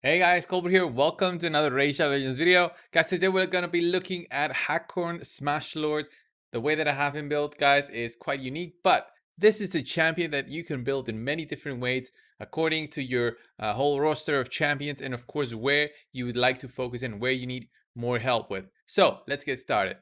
Hey guys, Colbert here. Welcome to another Racial Legends video. Guys, today we're going to be looking at Hakkorn Shamshold. The way that I have him built, guys, is quite unique, but this is the champion that you can build in many different ways according to your whole roster of champions and of course where you would like to focus and where you need more help with. So let's get started.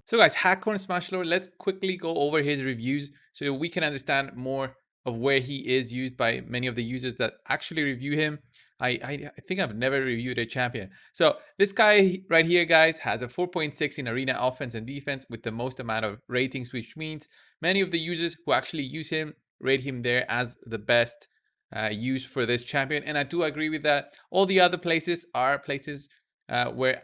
So guys, Hakkorn Shamshold, let's quickly go over his reviews so we can understand more of where he is used by many of the users that actually review him. I think I've never reviewed a champion. So this guy right here, guys, has a 4.6 in arena offense and defense with the most amount of ratings, which means many of the users who actually use him rate him there as the best use for this champion. And I do agree with that. All the other places are places where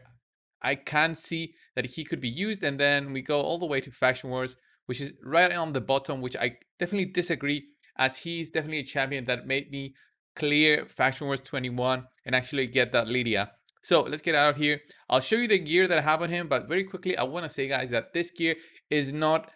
I can see that he could be used. And then we go all the way to Faction Wars, which is right on the bottom, which I definitely disagree, as he's definitely a champion that made me clear Faction Wars 21 and actually get that Lydia. So let's get out of here. I'll show you the gear that I have on him, but very quickly, I want to say, guys, that this gear is not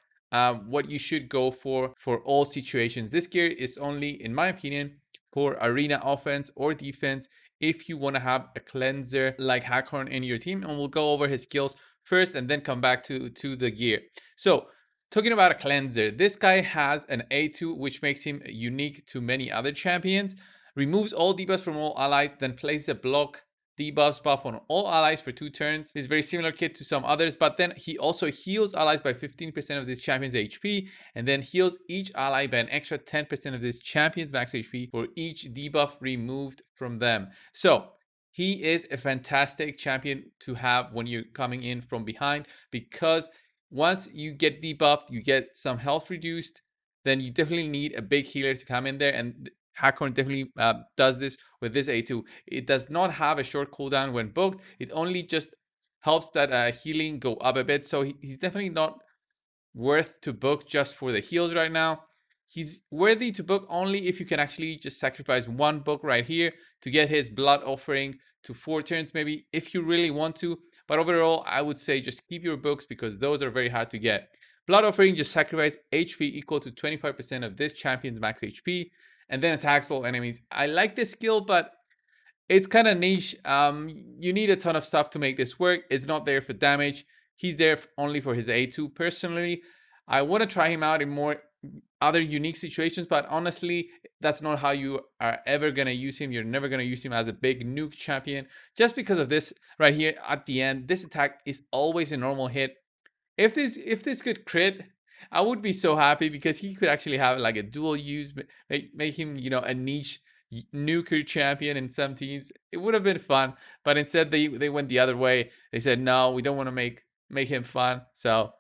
what you should go for all situations. This gear is only, in my opinion, for arena offense or defense if you want to have a cleanser like Hakkorn in your team, and we'll go over his skills first and then come back to the gear. So talking about a cleanser, this guy has an A2, which makes him unique to many other champions. Removes all debuffs from all allies, then places a block debuffs buff on all allies for 2 turns. It's very similar kit to some others, but then he also heals allies by 15% of this champion's HP, and then heals each ally by an extra 10% of this champion's max HP for each debuff removed from them. So he is a fantastic champion to have when you're coming in from behind, because once you get debuffed, you get some health reduced, then you definitely need a big healer to come in there, and Hakkorn definitely does this with this A2. It does not have a short cooldown when booked. It only just helps that healing go up a bit. So he's definitely not worth to book just for the heals right now. He's worthy to book only if you can actually just sacrifice one book right here to get his blood offering to 4 turns, maybe, if you really want to. But overall, I would say just keep your books because those are very hard to get. Blood offering, just sacrifice HP equal to 25% of this champion's max HP and then attacks all enemies. I like this skill, but it's kind of niche. You need a ton of stuff to make this work. It's not there for damage. He's there only for his A2. Personally, I want to try him out in more other unique situations, but honestly, that's not how you are ever going to use him. You're never going to use him as a big nuke champion just because of this right here at the end. This attack is always a normal hit. If this could crit, I would be so happy because he could actually have like a dual use, make him, you know, a niche nuker champion in some teams. It would have been fun, but instead they went the other way. They said no, we don't want to make him fun. So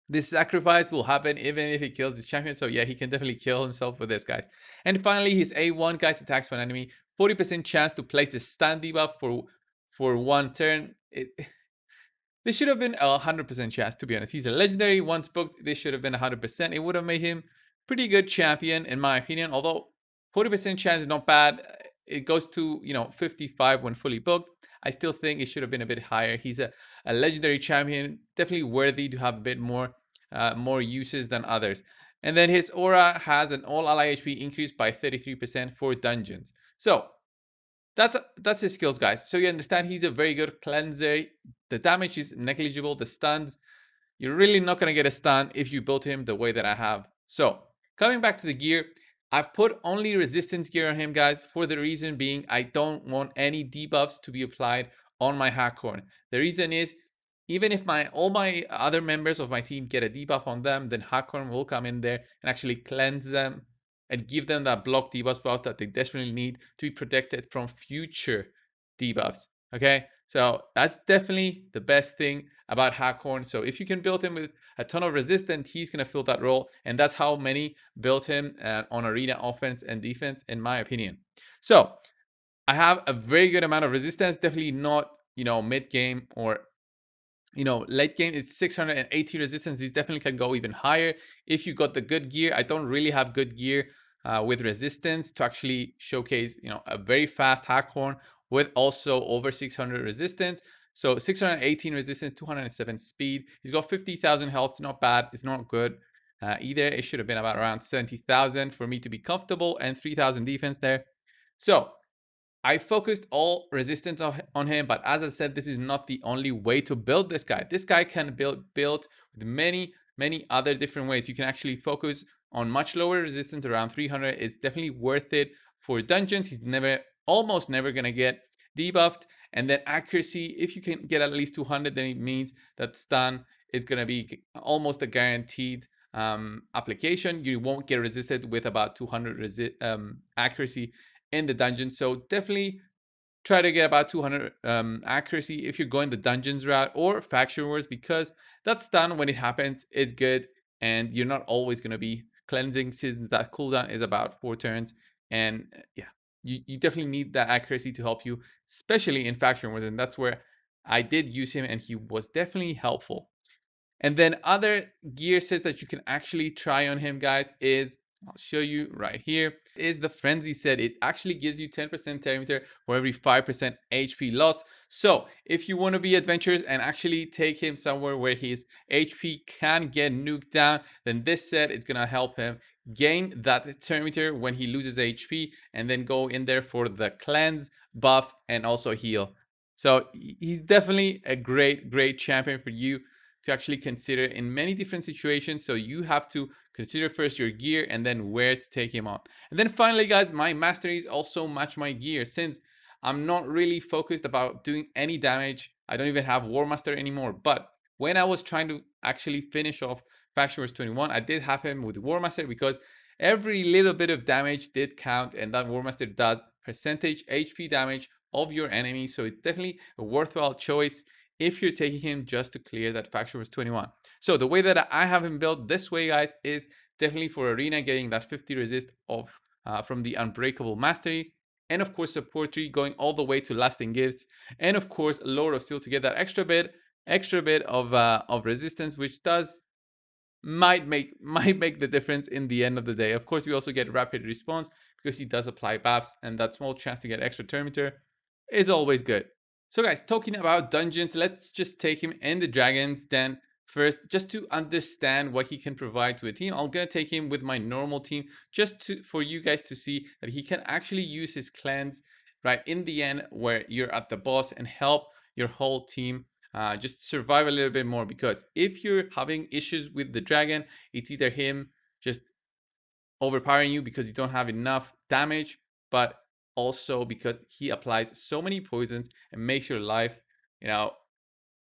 this sacrifice will happen even if he kills the champion. So yeah, he can definitely kill himself with this, guys. And finally, his A1, guys, attacks for an enemy, 40% chance to place a stun debuff for 1 turn. This should have been a 100% chance, to be honest. He's a legendary. Once booked, this should have been 100%. It would have made him pretty good champion, in my opinion. Although 40% chance is not bad. It goes to, 55 when fully booked. I still think it should have been a bit higher. He's a legendary champion, definitely worthy to have a bit more uses than others. And then his aura has an all ally HP increase by 33% for dungeons. So that's his skills, guys. So you understand he's a very good cleanser. The damage is negligible. The stuns, you're really not going to get a stun if you build him the way that I have. So coming back to the gear, I've put only resistance gear on him, guys, for the reason being I don't want any debuffs to be applied on my Hakkorn. The reason is, even if all my other members of my team get a debuff on them, then Hakkorn will come in there and actually cleanse them and give them that block debuff spot that they desperately need to be protected from future debuffs. Okay, so that's definitely the best thing about Hakkorn. So if you can build him with a ton of resistance, he's going to fill that role. And that's how many built him on arena offense and defense, in my opinion. So I have a very good amount of resistance, definitely not, mid game or late game. It's 680 resistance. These definitely can go even higher if you got the good gear. I don't really have good gear with resistance to actually showcase, a very fast Hakkorn with also over 600 resistance. So 618 resistance, 207 speed. He's got 50,000 health. It's not bad. It's not good either. It should have been about around 70,000 for me to be comfortable, and 3,000 defense there. So I focused all resistance on him, but as I said, this is not the only way to build this guy. This guy can build with many other different ways. You can actually focus on much lower resistance, around 300. It's definitely worth it for dungeons. He's almost never gonna get debuffed. And then accuracy, if you can get at least 200, then it means that stun is gonna be almost a guaranteed application. You won't get resisted with about 200 accuracy in the dungeon. So definitely try to get about 200 accuracy if you're going the dungeons route or faction wars, because that's done when it happens. It's good, and you're not always going to be cleansing, since that cooldown is about 4 turns. And yeah, you definitely need that accuracy to help you, especially in faction wars, and that's where I did use him, and he was definitely helpful. And then other gear sets that you can actually try on him, guys, is, I'll show you right here, is the Frenzy set. It actually gives you 10% telemeter for every 5% HP loss. So if you want to be adventurous and actually take him somewhere where his HP can get nuked down, then this set is going to help him gain that telemeter when he loses HP, and then go in there for the cleanse, buff, and also heal. So he's definitely a great champion for you to actually consider in many different situations. So you have to consider first your gear and then where to take him on. And then finally, guys, my masteries also match my gear. Since I'm not really focused about doing any damage, I don't even have War Master anymore. But when I was trying to actually finish off Faction Wars 21, I did have him with War Master, because every little bit of damage did count, and that War Master does percentage HP damage of your enemy. So it's definitely a worthwhile choice if you're taking him just to clear that Faction Wars 21. So the way that I have him built this way, guys, is definitely for Arena, getting that 50 resist of from the Unbreakable Mastery. And of course, support tree going all the way to Lasting Gifts. And of course, Lord of Steel to get that extra bit of resistance, which might make the difference in the end of the day. Of course, we also get rapid response because he does apply buffs, and that small chance to get extra turn meter is always good. So guys, talking about dungeons, let's just take him in the Dragon's Den first, just to understand what he can provide to a team. I'm gonna take him with my normal team, just for you guys to see that he can actually use his cleanse right in the end, where you're at the boss, and help your whole team just survive a little bit more. Because if you're having issues with the dragon, it's either him just overpowering you because you don't have enough damage, but also because he applies so many poisons and makes your life,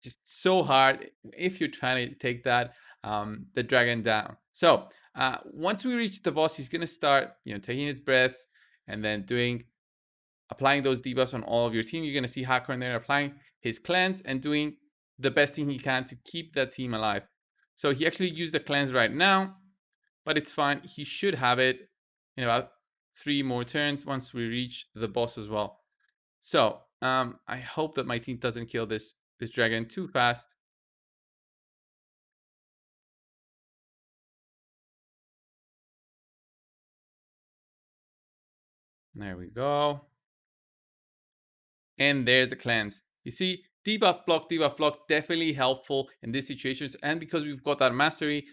just so hard if you're trying to take that the dragon down. So once we reach the boss, he's gonna start taking his breaths, and then applying those debuffs on all of your team. You're gonna see Hakkorn there applying his cleanse and doing the best thing he can to keep that team alive. So he actually used the cleanse right now, but it's fine. He should have it in about 3 more turns once we reach the boss as well. So I hope that my team doesn't kill this dragon too fast. There we go. And there's the cleanse. You see, debuff block, definitely helpful in these situations. And because we've got that mastery,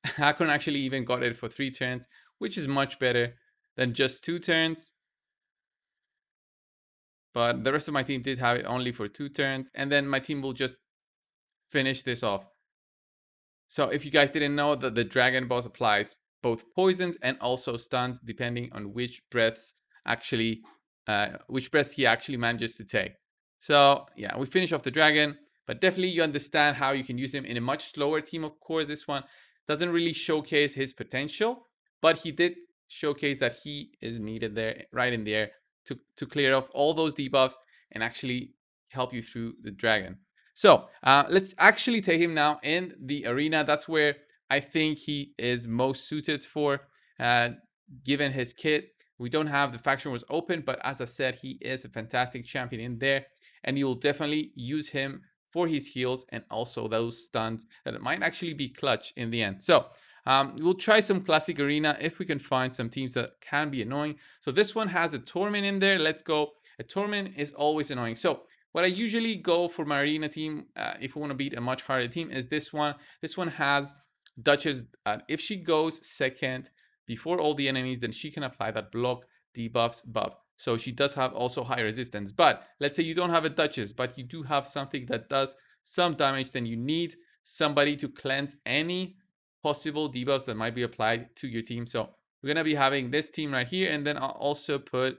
Hakkorn actually even got it for 3 turns, which is much better than just 2 turns. But the rest of my team did have it only for 2 turns. And then my team will just finish this off. So if you guys didn't know, that the dragon boss applies both poisons and also stuns, depending on which breaths he actually manages to take. So yeah, we finish off the dragon, but definitely you understand how you can use him in a much slower team. Of course, this one doesn't really showcase his potential, but he did showcase that he is needed there, right in the air, to clear off all those debuffs and actually help you through the dragon. So let's actually take him now in the arena. That's where I think he is most suited for, given his kit. We don't have the faction wars open, but as I said, he is a fantastic champion in there, and you will definitely use him for his heals and also those stuns that might actually be clutch in the end. So we'll try some classic arena if we can find some teams that can be annoying. So this one has a torment in there. Let's go. A torment is always annoying. So What I usually go for my arena team, if I want to beat a much harder team, is this one. This one has Duchess. If she goes second before all the enemies, then she can apply that block debuffs buff. So she does have also high resistance. But let's say you don't have a Duchess, but you do have something that does some damage, then you need somebody to cleanse any possible debuffs that might be applied to your team. So we're going to be having this team right here, and then I'll also put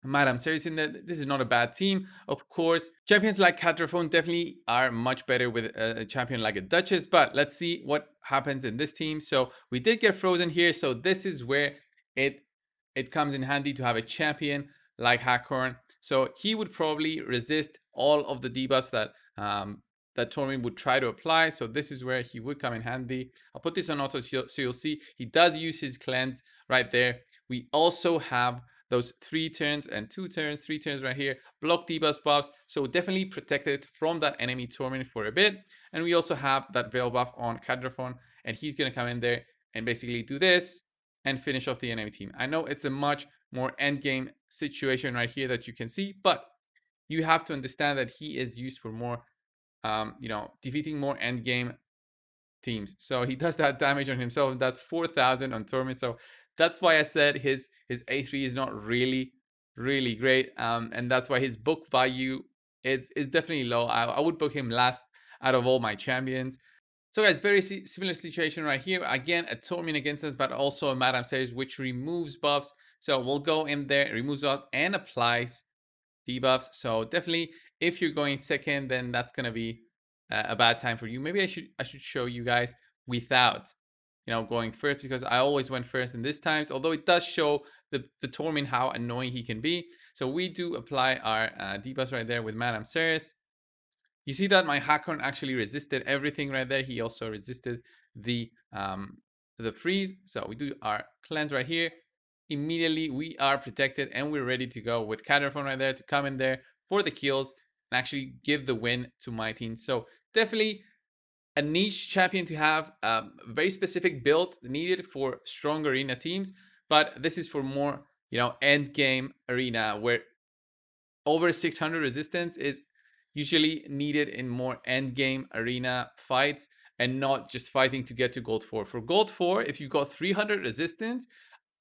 Masteries in there. This is not a bad team. Of course, champions like Caterphone definitely are much better with a champion like a Duchess, but let's see what happens in this team. So we did get Frozen here, so this is where it comes in handy to have a champion like Hakkorn. So he would probably resist all of the debuffs that that Tormin would try to apply. So this is where he would come in handy. I'll put this on auto so you'll see he does use his cleanse right there. We also have those 3 turns and 2 turns, 3 turns right here, block debuffs buffs, so definitely protected from that enemy Torment for a bit. And we also have that veil buff on Cadraphon, and he's gonna come in there and basically do this and finish off the enemy team. I know it's a much more endgame situation right here that you can see, but you have to understand that he is used for more, defeating more endgame teams. So he does that damage on himself, and that's 4,000 on Torment. So that's why I said his A3 is not really great, and that's why his book value is definitely low. I would book him last out of all my champions. So guys, very similar situation right here. Again, a Torment against us, but also a Madame Series, which removes buffs. So we'll go in there, removes buffs, and applies debuffs. So definitely, if you're going second, then that's gonna be a bad time for you. Maybe I should show you guys without going first, because I always went first in this times. Although it does show the Torment how annoying he can be. So we do apply our debuffs right there with Madame Ceres. You see that my Hakkorn actually resisted everything right there. He also resisted the freeze. So we do our cleanse right here. Immediately we are protected and we're ready to go with Caterphone right there to come in there for the kills and actually give the win to my team. So definitely a niche champion to have, very specific build needed for strong arena teams, but this is for more end game arena where over 600 resistance is usually needed in more end game arena fights and not just fighting to get to gold 4. For gold 4, if you got 300 resistance,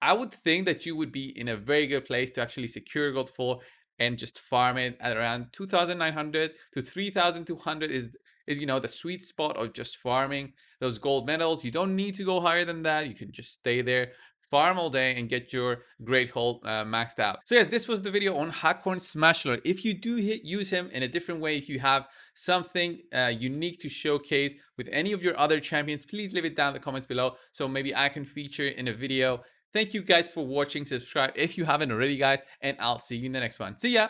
I would think that you would be in a very good place to actually secure gold 4 and just farm it at around 2,900 to 3,200 is the sweet spot of just farming those gold medals. You don't need to go higher than that. You can just stay there, farm all day, and get your great hold maxed out. So yes, this was the video on Hakkorn Shamshold. If you do use him in a different way, if you have something unique to showcase with any of your other champions, please leave it down in the comments below so maybe I can feature in a video. Thank you guys for watching. Subscribe if you haven't already, guys, and I'll see you in the next one. See ya!